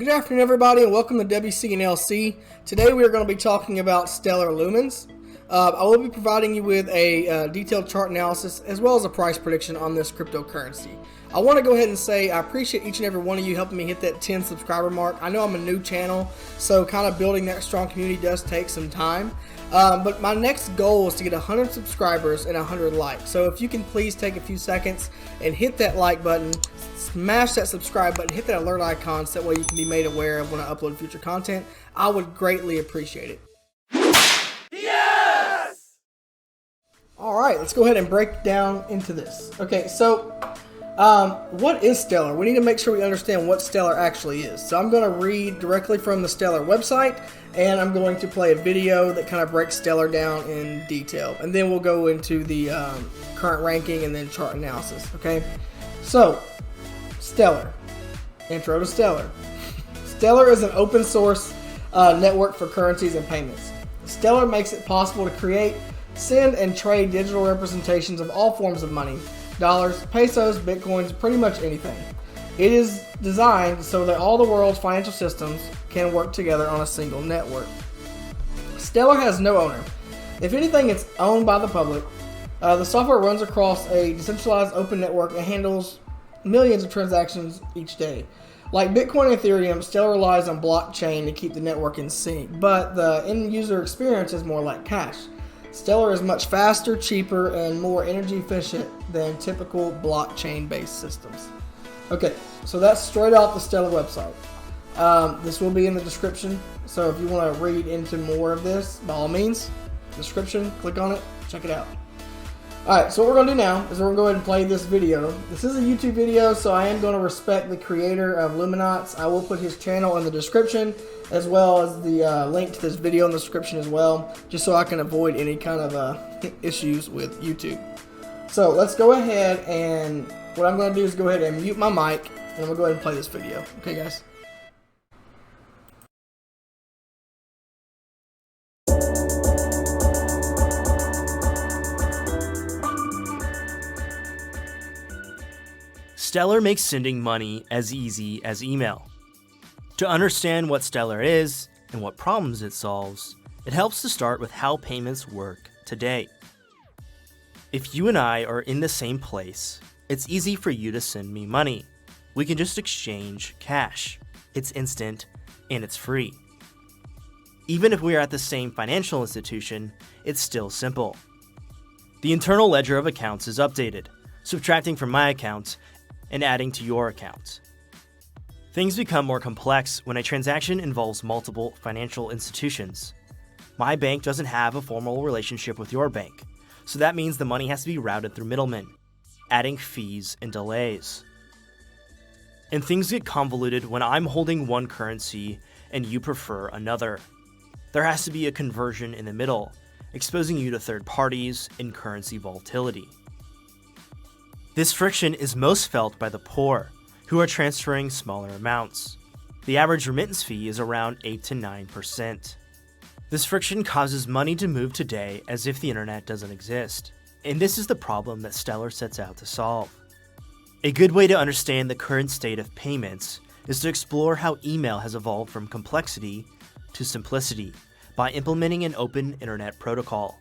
Good afternoon, everybody, and welcome to WCNLC. Today we are going to be talking about Stellar Lumens. I will be providing you with a detailed chart analysis as well as a price prediction on this cryptocurrency. I want to go ahead and say I appreciate each and every one of you helping me hit that 10 subscriber mark. I know I'm a new channel, so kind of building that strong community does take some time. But my next goal is to get 100 subscribers and 100 likes. So if you can please take a few seconds and hit that like button, smash that subscribe button, hit that alert icon so that way you can be made aware of when I upload future content. I would greatly appreciate it. Yes! Alright, let's go ahead and break down into this. Okay, so what is Stellar? We need to make sure we understand what Stellar actually is. So I'm going to read directly from the Stellar website, and I'm going to play a video that kind of breaks Stellar down in detail. And then we'll go into the current ranking and then chart analysis, okay? So, Stellar. Intro to Stellar. Stellar is an open source network for currencies and payments. Stellar makes it possible to create, send, and trade digital representations of all forms of money. Dollars, pesos, bitcoins, pretty much anything. It is designed so that all the world's financial systems can work together on a single network. Stellar has no owner. If anything, it's owned by the public. The software runs across a decentralized open network and handles millions of transactions each day. Like Bitcoin and Ethereum, Stellar relies on blockchain to keep the network in sync, but the end user experience is more like cash. Stellar is much faster, cheaper, and more energy efficient than typical blockchain-based systems. Okay, so that's straight off the Stellar website. This will be in the description, so if you want to read into more of this, by all means, description, click on it, check it out. Alright, so what we're going to do now is we're going to go ahead and play this video. This is a YouTube video, so I am going to respect the creator of Lumenauts. I will put his channel in the description, as well as the link to this video in the description as well, just so I can avoid any kind of issues with YouTube. So let's go ahead, and what I'm going to do is go ahead and mute my mic, and I'm going to go ahead and play this video. Okay, guys? Stellar makes sending money as easy as email. To understand what Stellar is and what problems it solves, it helps to start with how payments work today. If you and I are in the same place, it's easy for you to send me money. We can just exchange cash. It's instant and it's free. Even if we are at the same financial institution, it's still simple. The internal ledger of accounts is updated, subtracting from my account and adding to your account. Things become more complex when a transaction involves multiple financial institutions. My bank doesn't have a formal relationship with your bank, so that means the money has to be routed through middlemen, adding fees and delays. And things get convoluted when I'm holding one currency and you prefer another. There has to be a conversion in the middle, exposing you to third parties and currency volatility. This friction is most felt by the poor, who are transferring smaller amounts. The average remittance fee is around 8 to 9%. This friction causes money to move today as if the internet doesn't exist, and this is the problem that Stellar sets out to solve. A good way to understand the current state of payments is to explore how email has evolved from complexity to simplicity by implementing an open internet protocol.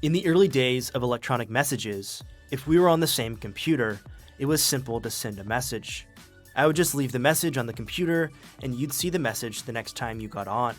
In the early days of electronic messages, if we were on the same computer, it was simple to send a message. I would just leave the message on the computer and you'd see the message the next time you got on.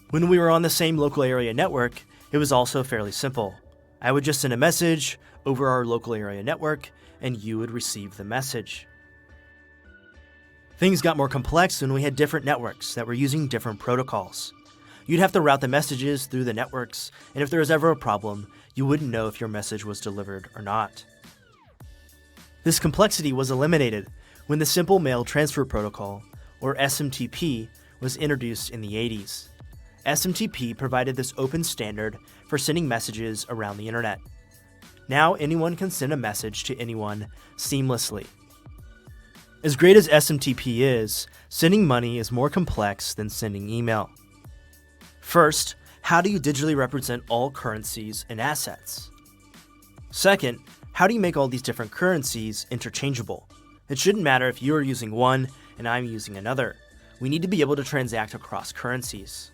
When we were on the same local area network, it was also fairly simple. I would just send a message over our local area network and you would receive the message. Things got more complex when we had different networks that were using different protocols. You'd have to route the messages through the networks, and if there was ever a problem, you wouldn't know if your message was delivered or not. This complexity was eliminated when the Simple Mail Transfer Protocol, or SMTP, was introduced in the 80s. SMTP provided this open standard for sending messages around the internet. Now anyone can send a message to anyone seamlessly. As great as SMTP is, sending money is more complex than sending email. First, how do you digitally represent all currencies and assets? Second, how do you make all these different currencies interchangeable? It shouldn't matter if you are using one and I'm using another. We need to be able to transact across currencies.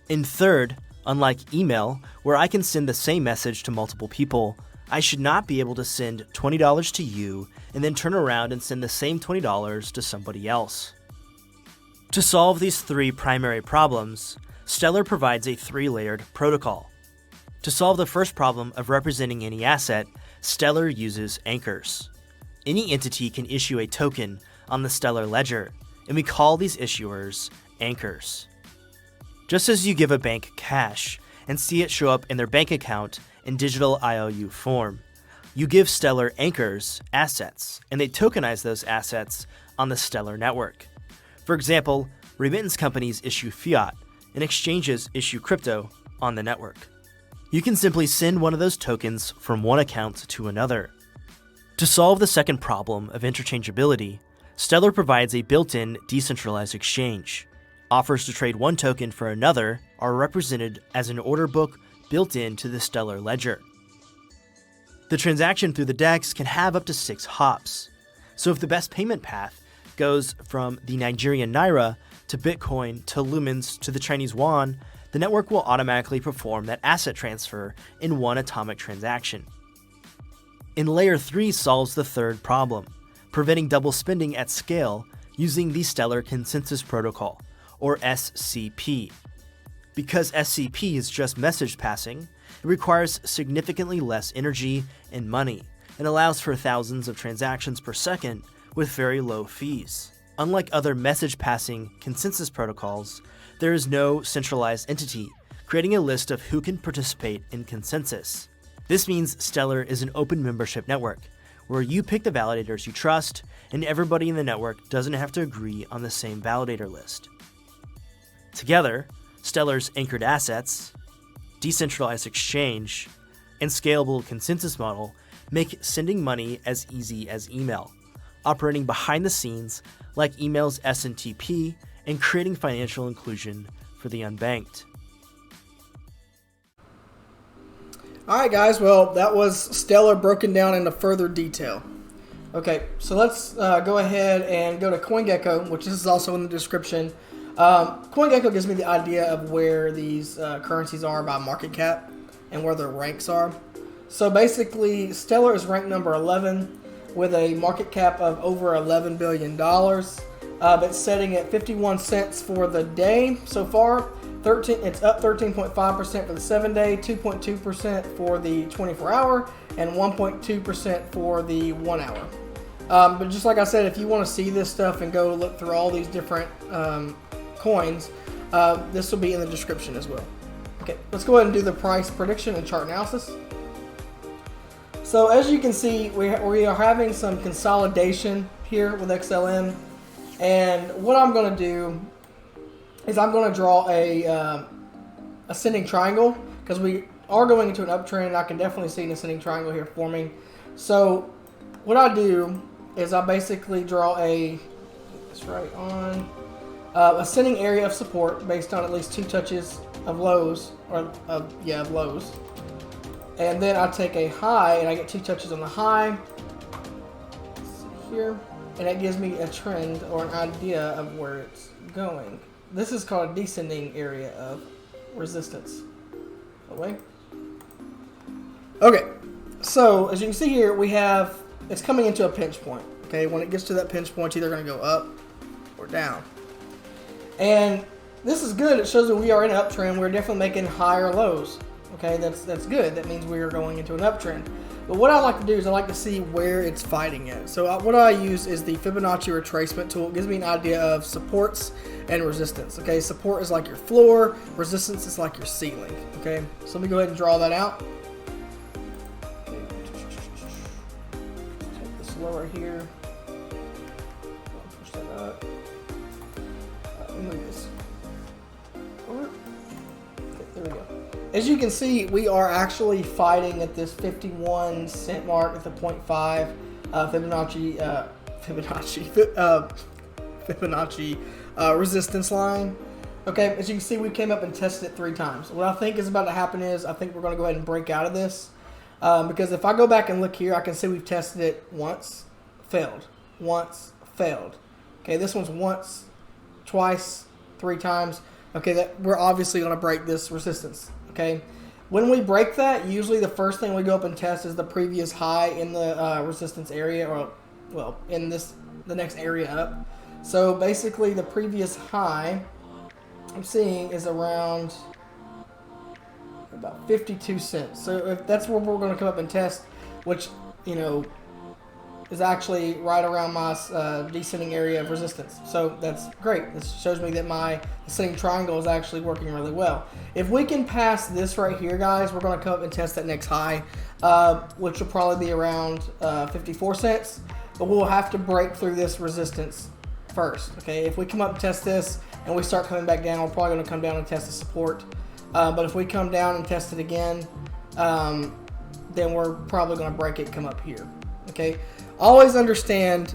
And third, unlike email, where I can send the same message to multiple people, I should not be able to send $20 to you and then turn around and send the same $20 to somebody else. To solve these three primary problems, Stellar provides a three-layered protocol. To solve the first problem of representing any asset, Stellar uses anchors. Any entity can issue a token on the Stellar ledger, and we call these issuers anchors. Just as you give a bank cash and see it show up in their bank account in digital IOU form, you give Stellar anchors assets, and they tokenize those assets on the Stellar network. For example, remittance companies issue fiat, and exchanges issue crypto on the network. You can simply send one of those tokens from one account to another. To solve the second problem of interchangeability, Stellar provides a built-in decentralized exchange. Offers to trade one token for another are represented as an order book built into the Stellar ledger. The transaction through the DEX can have up to 6 hops. So if the best payment path goes from the Nigerian Naira to Bitcoin to Lumens to the Chinese Yuan, the network will automatically perform that asset transfer in one atomic transaction. And Layer 3 solves the third problem, preventing double spending at scale using the Stellar Consensus Protocol, or SCP. Because SCP is just message passing, it requires significantly less energy and money, and allows for thousands of transactions per second with very low fees. Unlike other message passing consensus protocols, there is no centralized entity creating a list of who can participate in consensus. This means Stellar is an open membership network, where you pick the validators you trust, and everybody in the network doesn't have to agree on the same validator list. Together, Stellar's anchored assets, decentralized exchange, and scalable consensus model make sending money as easy as email, operating behind the scenes like email's SNTP and creating financial inclusion for the unbanked. Alright guys, well that was Stellar broken down into further detail. Okay, so let's go ahead and go to CoinGecko, which is also in the description. CoinGecko gives me the idea of where these currencies are by market cap and where their ranks are. So basically, Stellar is ranked number 11 with a market cap of over $11 billion. It's setting at 51 cents for the day so far. It's up 13.5% for the 7-day, 2.2% for the 24-hour, and 1.2% for the 1 hour. But just like I said, if you want to see this stuff and go look through all these different coins, this will be in the description as well. Okay, let's go ahead and do the price prediction and chart analysis. So as you can see, we are having some consolidation here with XLM, and what I'm going to do is I'm going to draw a ascending triangle, because we are going into an uptrend, and I can definitely see an ascending triangle here forming. So what I do is I basically draw a ascending area of support based on at least 2 touches of lows, of lows. And then I take a high, and I get 2 touches on the high. Let's see here. And that gives me a trend or an idea of where it's going. This is called a descending area of resistance. Away. Okay, so as you can see here, it's coming into a pinch point. Okay, when it gets to that pinch point, it's either going to go up or down. And this is good. It shows that we are in an uptrend. We're definitely making higher lows. Okay, that's good. That means we are going into an uptrend. But what I like to do is I like to see where it's fighting at. So what I use is the Fibonacci retracement tool. It gives me an idea of supports and resistance. Okay, support is like your floor, resistance is like your ceiling. Okay, so let me go ahead and draw that out. Okay. Take this lower here. Push that up. Let me move this over. Okay, there we go. As you can see, we are actually fighting at this 51 cent mark at the 0.5 Fibonacci resistance line. Okay, as you can see, we came up and tested it 3 times. What I think is about to happen is I think we're going to go ahead and break out of this, because if I go back and look here, I can see we've tested it once, failed, once, failed, Okay, this one's once, twice, 3 times. Okay, that we're obviously going to break this resistance. Okay, when we break that, usually the first thing we go up and test is the previous high in the resistance area, or well, in the next area up. So basically, the previous high I'm seeing is around about 52 cents. So if that's where we're going to come up and test, which is actually right around my descending area of resistance. So that's great. This shows me that my ascending triangle is actually working really well. If we can pass this right here, guys, we're going to come up and test that next high, which will probably be around 54 cents. But we'll have to break through this resistance first. Okay, if we come up and test this and we start coming back down, we're probably going to come down and test the support. But if we come down and test it again, then we're probably going to break it, come up here. Okay. Always understand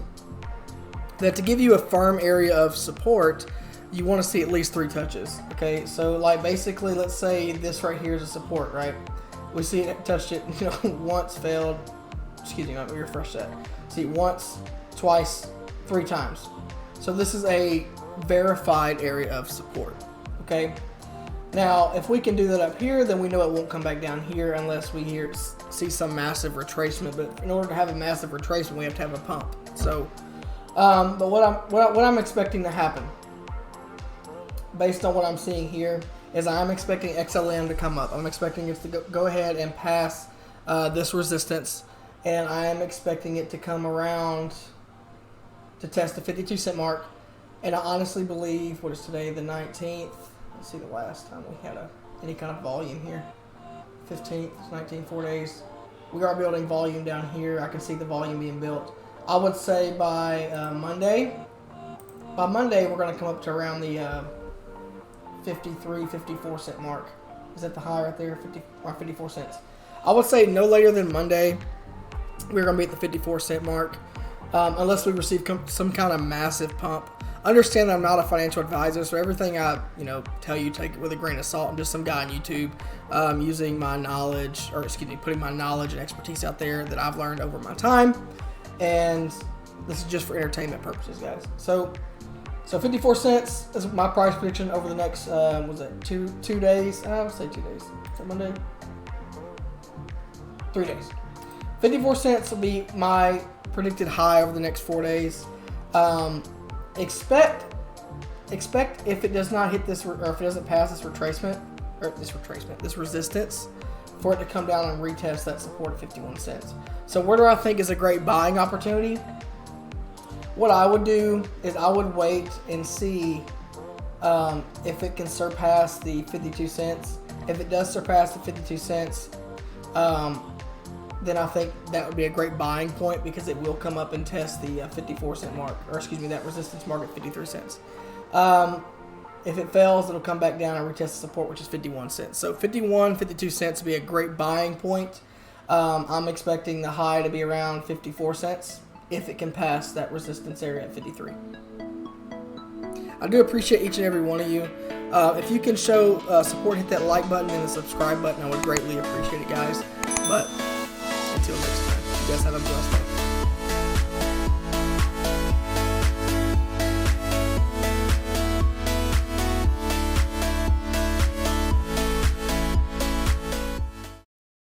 that to give you a firm area of support, you want to see at least 3 touches. Okay, so like basically, let's say this right here is a support, right? We see it touched it, once, failed. Excuse me, let me refresh that. See, once, twice, 3 times. So this is a verified area of support. Okay. Now, if we can do that up here, then we know it won't come back down here unless we see some massive retracement. But in order to have a massive retracement, we have to have a pump. So, but what I'm expecting to happen, based on what I'm seeing here, is I'm expecting XLM to come up. I'm expecting it to go ahead and pass this resistance, and I am expecting it to come around to test the 52 cent mark. And I honestly believe, what is today, the 19th? Let's see the last time we had any kind of volume here. 15th, 19th, 4 days. We are building volume down here. I can see the volume being built. I would say by Monday. By Monday, we're going to come up to around the 53, 54 cent mark. Is that the high right there? 54 cents. I would say no later than Monday, we're going to be at the 54 cent mark. Unless we receive some kind of massive pump. Understand that I'm not a financial advisor, so everything I tell you, take it with a grain of salt. I'm just some guy on YouTube using my knowledge, putting my knowledge and expertise out there that I've learned over my time, and this is just for entertainment purposes, guys. So 54 cents is my price prediction over the next two days? I would say 2 days. Is that Monday? 3 days. 54 cents will be my predicted high over the next 4 days. Expect if it does not hit this, or if it doesn't pass this resistance, for it to come down and retest that support at 51 cents. So where do I think is a great buying opportunity? What I would do is I would wait and see if it can surpass the 52 cents. If it does surpass the 52 cents, then I think that would be a great buying point, because it will come up and test the 54 cent mark, that resistance mark at 53 cents. If it fails, it'll come back down and retest the support, which is 51 cents. So 52 cents would be a great buying point. I'm expecting the high to be around 54 cents if it can pass that resistance area at 53. I do appreciate each and every one of you. If you can show support, hit that like button and the subscribe button. I would greatly appreciate it, guys. But until next time, you guys have a blessed day.